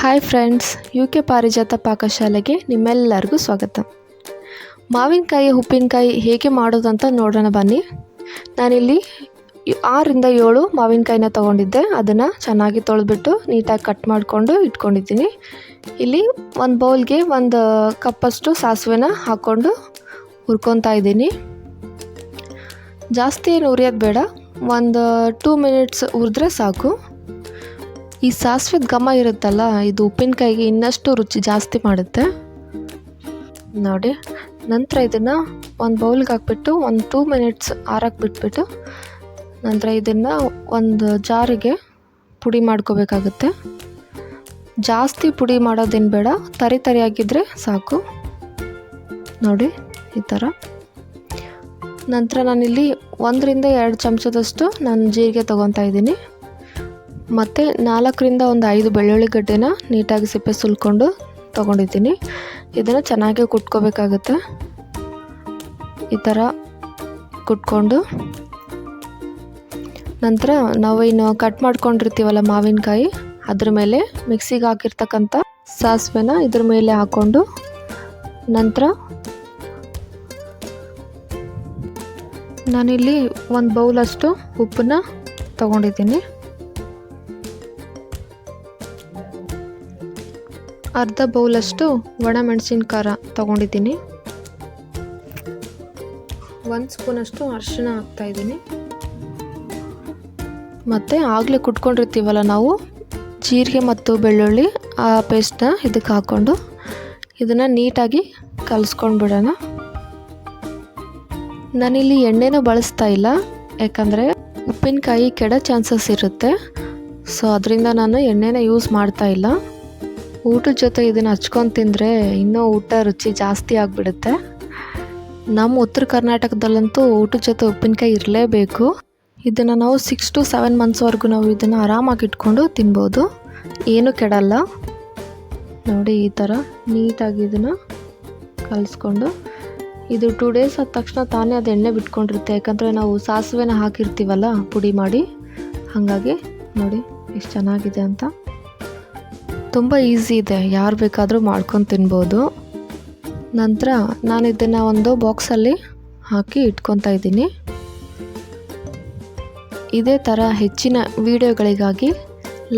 Hi friends, UK ಪಾರಿಜಾತ ಪಾಕಶಾಲೆಗೆ ನಿಮ್ಮೆಲ್ಲರಿಗೂ ಸ್ವಾಗತ. ಮಾವಿನಕಾಯಿ ಉಪ್ಪಿನಕಾಯಿ ಹೇಗೆ ಮಾಡೋದಂತ ನೋಡೋಣ ಬನ್ನಿ. ನಾನಿಲ್ಲಿ 6ರಿಂದ 7 ಮಾವಿನಕಾಯಿನ ತೊಗೊಂಡಿದ್ದೆ. ಅದನ್ನು ಚೆನ್ನಾಗಿ ತೊಳೆದ್ಬಿಟ್ಟು ನೀಟಾಗಿ ಕಟ್ ಮಾಡಿಕೊಂಡು ಇಟ್ಕೊಂಡಿದ್ದೀನಿ. ಇಲ್ಲಿ ಒಂದು ಬೌಲ್ಗೆ 1 ಕಪ್ಪಷ್ಟು ಸಾಸಿವೆನ ಹಾಕ್ಕೊಂಡು ಹುರ್ಕೊತಾ ಇದ್ದೀನಿ. ಜಾಸ್ತಿ ಏನು ಹುರಿಯೋದು ಬೇಡ, ಒಂದು 2 ಮಿನಿಟ್ಸ್ ಹುರಿದ್ರೆ ಸಾಕು. ಈ ಸಾಸಿವೆದ ಘಮ ಇರುತ್ತಲ್ಲ, ಇದು ಉಪ್ಪಿನಕಾಯಿಗೆ ಇನ್ನಷ್ಟು ರುಚಿ ಜಾಸ್ತಿ ಮಾಡುತ್ತೆ ನೋಡಿ. ನಂತರ ಇದನ್ನು ಒಂದು ಬೌಲ್ಗೆ ಹಾಕ್ಬಿಟ್ಟು ಒಂದು 2 ಮಿನಿಟ್ಸ್ ಆರಕ್ಕೆ ಬಿಟ್ಬಿಟ್ಟು ನಂತರ ಇದನ್ನು ಒಂದು ಜಾರಿಗೆ ಪುಡಿ ಮಾಡ್ಕೋಬೇಕಾಗುತ್ತೆ. ಜಾಸ್ತಿ ಪುಡಿ ಮಾಡೋದೇನು ಬೇಡ, ತರಿಯಾಗಿದ್ದರೆ ಸಾಕು ನೋಡಿ ಈ ಥರ. ನಂತರ ನಾನಿಲ್ಲಿ 1ರಿಂದ 2 ಚಮಚದಷ್ಟು ನಾನು ಜೀರಿಗೆ ತೊಗೊತಾ ಇದ್ದೀನಿ. ಮತ್ತು 4ರಿಂದ 5 ಬೆಳ್ಳುಳ್ಳಿ ಗಡ್ಡೆನ ನೀಟಾಗಿ ಸಿಪ್ಪೆ ಸುಲ್ಕೊಂಡು ತೊಗೊಂಡಿದ್ದೀನಿ. ಇದನ್ನು ಚೆನ್ನಾಗಿ ಕುಟ್ಕೋಬೇಕಾಗುತ್ತೆ. ಈ ಥರ ಕುಟ್ಕೊಂಡು ನಂತರ ನಾವು ಇನ್ನು ಕಟ್ ಮಾಡ್ಕೊಂಡಿರ್ತೀವಲ್ಲ ಮಾವಿನಕಾಯಿ, ಅದ್ರ ಮೇಲೆ ಮಿಕ್ಸಿಗೆ ಹಾಕಿರ್ತಕ್ಕಂಥ ಸಾಸಿವೆನ ಇದ್ರ ಮೇಲೆ ಹಾಕ್ಕೊಂಡು ನಂತರ ನಾನಿಲ್ಲಿ 1 ಬೌಲಷ್ಟು ಉಪ್ಪನ್ನ ತೊಗೊಂಡಿದ್ದೀನಿ. ಅರ್ಧ ಬೌಲಷ್ಟು ಒಣಮೆಣಸಿನ ಖಾರ ತೊಗೊಂಡಿದ್ದೀನಿ. 1 ಸ್ಪೂನಷ್ಟು ಅರಿಶಿಣ ಹಾಕ್ತಾಯಿದ್ದೀನಿ. ಮತ್ತು ಆಗಲೇ ಕುಟ್ಕೊಂಡಿರ್ತೀವಲ್ಲ ನಾವು ಜೀರಿಗೆ ಮತ್ತು ಬೆಳ್ಳುಳ್ಳಿ, ಆ ಪೇಸ್ಟನ್ನ ಇದಕ್ಕೆ ಹಾಕ್ಕೊಂಡು ಇದನ್ನು ನೀಟಾಗಿ ಕಲಿಸ್ಕೊಂಡು ಬಿಡೋಣ. ನಾನಿಲ್ಲಿ ಎಣ್ಣೆನೂ ಬಳಸ್ತಾ ಇಲ್ಲ, ಯಾಕಂದರೆ ಉಪ್ಪಿನಕಾಯಿ ಕೆಡೋ ಚಾನ್ಸಸ್ ಇರುತ್ತೆ. ಸೊ ಅದರಿಂದ ನಾನು ಎಣ್ಣೆನ ಯೂಸ್ ಮಾಡ್ತಾ ಇಲ್ಲ. ಊಟದ ಜೊತೆ ಇದನ್ನು ಹಚ್ಕೊಂಡು ತಿಂದರೆ ಇನ್ನೂ ಊಟ ರುಚಿ ಜಾಸ್ತಿ ಆಗಿಬಿಡುತ್ತೆ. ನಮ್ಮ ಉತ್ತರ ಕರ್ನಾಟಕದಲ್ಲಂತೂ ಊಟದ ಜೊತೆ ಉಪ್ಪಿನಕಾಯಿ ಇರಲೇಬೇಕು. ಇದನ್ನು ನಾವು 6 to 7 ಮಂತ್ಸ್ವರೆಗೂ ನಾವು ಇದನ್ನು ಆರಾಮಾಗಿ ಇಟ್ಕೊಂಡು ತಿನ್ಬೋದು, ಏನೂ ಕೆಡಲ್ಲ ನೋಡಿ. ಈ ಥರ ನೀಟಾಗಿ ಇದನ್ನು ಕಲಿಸ್ಕೊಂಡು ಇದು 2 ಡೇಸ್ ಆದ ತಕ್ಷಣ ತಾನೇ ಅದು ಎಣ್ಣೆ ಬಿಟ್ಕೊಂಡಿರುತ್ತೆ, ಯಾಕಂದರೆ ನಾವು ಸಾಸಿವೆನ ಹಾಕಿರ್ತೀವಲ್ಲ ಪುಡಿ ಮಾಡಿ. ಹಾಗಾಗಿ ನೋಡಿ ಎಷ್ಟು ಚೆನ್ನಾಗಿದೆ ಅಂತ. ತುಂಬ ಈಸಿ ಇದೆ, ಯಾರು ಬೇಕಾದರೂ ಮಾಡ್ಕೊಂಡು ತಿನ್ಬೋದು. ನಂತರ ನಾನು ಇದನ್ನು ಒಂದು ಬಾಕ್ಸಲ್ಲಿ ಹಾಕಿ ಇಟ್ಕೊತಾ ಇದ್ದೀನಿ. ಇದೇ ಥರ ಹೆಚ್ಚಿನ ವಿಡಿಯೋಗಳಿಗಾಗಿ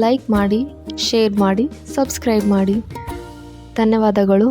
ಲೈಕ್ ಮಾಡಿ, ಶೇರ್ ಮಾಡಿ, ಸಬ್ಸ್ಕ್ರೈಬ್ ಮಾಡಿ. ಧನ್ಯವಾದಗಳು.